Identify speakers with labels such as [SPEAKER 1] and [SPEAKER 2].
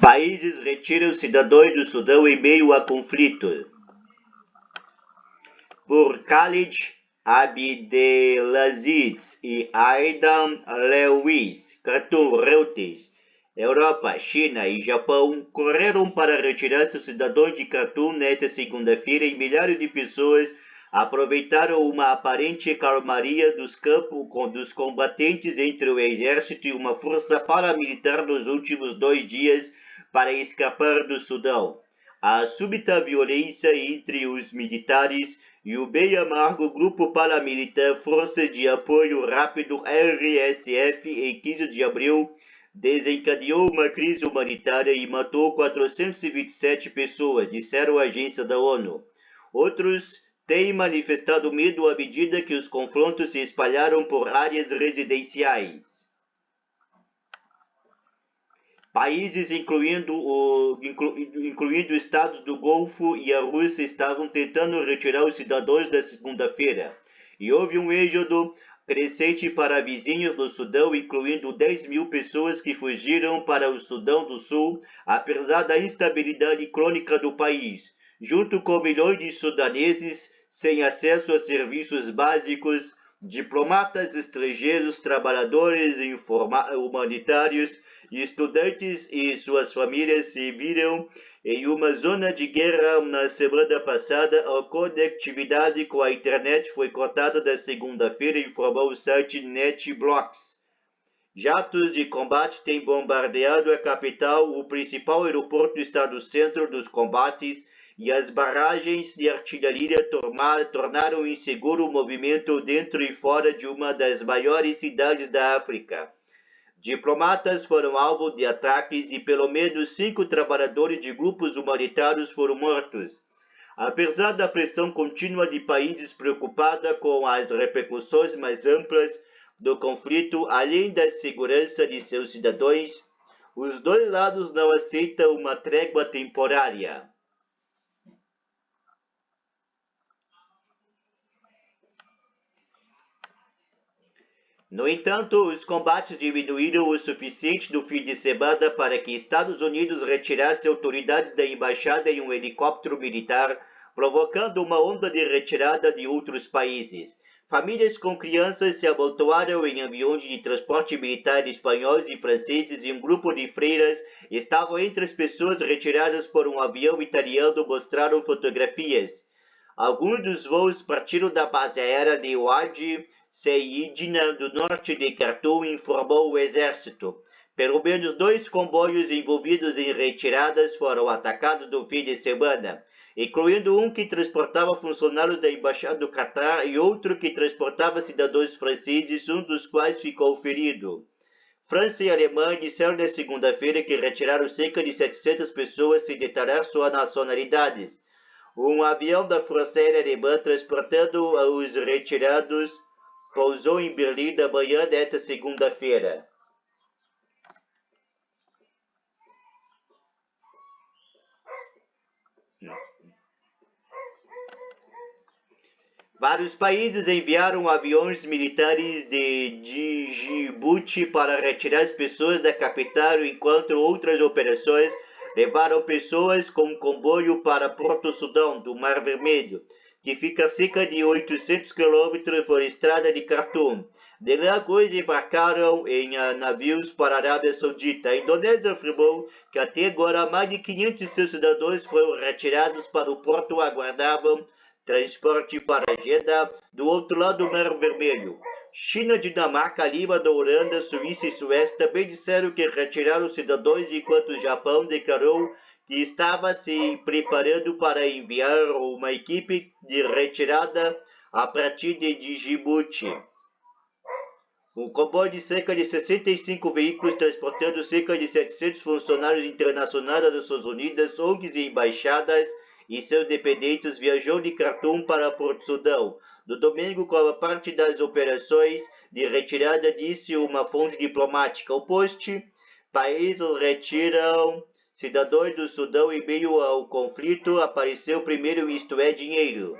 [SPEAKER 1] Países retiram cidadãos do Sudão em meio a conflito. Por Khalid Abdelaziz e Aidan Lewis, Khartoum, Reuters. Europa, China e Japão correram para retirar seus cidadãos de Khartoum nesta segunda-feira e milhares de pessoas aproveitaram uma aparente calmaria dos campos dos combatentes entre o exército e uma força paramilitar nos últimos 2 dias para escapar do Sudão. A súbita violência entre os militares e o bem amargo grupo paramilitar Forças de Apoio Rápido RSF em 15 de abril desencadeou uma crise humanitária e matou 427 pessoas, disseram a agência da ONU. Outros têm manifestado medo à medida que os confrontos se espalharam por áreas residenciais. Países, incluindo estados do Golfo e a Rússia, estavam tentando retirar os cidadãos da segunda-feira, e houve um êxodo crescente para vizinhos do Sudão, incluindo 10 mil pessoas que fugiram para o Sudão do Sul, apesar da instabilidade crônica do país, junto com milhões de sudaneses sem acesso a serviços básicos, diplomatas estrangeiros, trabalhadores humanitários, estudantes e suas famílias se viram em uma zona de guerra. Na semana passada, a conectividade com a internet foi cortada na segunda-feira, informou o site NetBlocks. Jatos de combate têm bombardeado a capital, o principal aeroporto está no centro dos combates, e as barragens de artilharia tornaram inseguro o movimento dentro e fora de uma das maiores cidades da África. Diplomatas foram alvo de ataques e pelo menos 5 trabalhadores de grupos humanitários foram mortos. Apesar da pressão contínua de países preocupados com as repercussões mais amplas do conflito, além da segurança de seus cidadãos, os dois lados não aceitam uma trégua temporária. No entanto, os combates diminuíram o suficiente no fim de semana para que Estados Unidos retirasse autoridades da embaixada em um helicóptero militar, provocando uma onda de retirada de outros países. Famílias com crianças se amontoaram em aviões de transporte militar espanhóis e franceses, e um grupo de freiras estavam entre as pessoas retiradas por um avião italiano, mostraram fotografias. Alguns dos voos partiram da base aérea de Wadi Seyyidina, do norte de Khartoum, informou o exército. Pelo menos 2 comboios envolvidos em retiradas foram atacados no fim de semana, incluindo um que transportava funcionários da embaixada do Catar e outro que transportava cidadãos franceses, um dos quais ficou ferido. França e Alemanha disseram na segunda-feira que retiraram cerca de 700 pessoas sem detalhar suas nacionalidades. Um avião da Força Aérea Alemã transportando os retirados pousou em Berlim na manhã desta segunda-feira. Vários países enviaram aviões militares de Djibouti para retirar as pessoas da capital, enquanto outras operações levaram pessoas com comboio para Porto Sudão, do Mar Vermelho, que fica a cerca de 800 quilômetros por estrada de Khartoum. De lá, alguns embarcaram em navios para a Arábia Saudita. A Indonésia afirmou que até agora mais de 500 de seus cidadãos foram retirados para o porto, aguardavam transporte para Jeddah, do outro lado do Mar Vermelho. China, Dinamarca, Líbano, Holanda, Suíça e Suécia também disseram que retiraram cidadãos, enquanto o Japão declarou que estava se preparando para enviar uma equipe de retirada a partir de Djibouti. Um comboio de cerca de 65 veículos transportando cerca de 700 funcionários internacionais das Nações Unidas, ONGs e embaixadas e seus dependentes viajou de Khartoum para Porto Sudão no domingo como parte das operações de retirada, disse uma fonte diplomática. O post: países retiram cidadãos do Sudão em meio ao conflito, apareceu primeiro, isto é, dinheiro.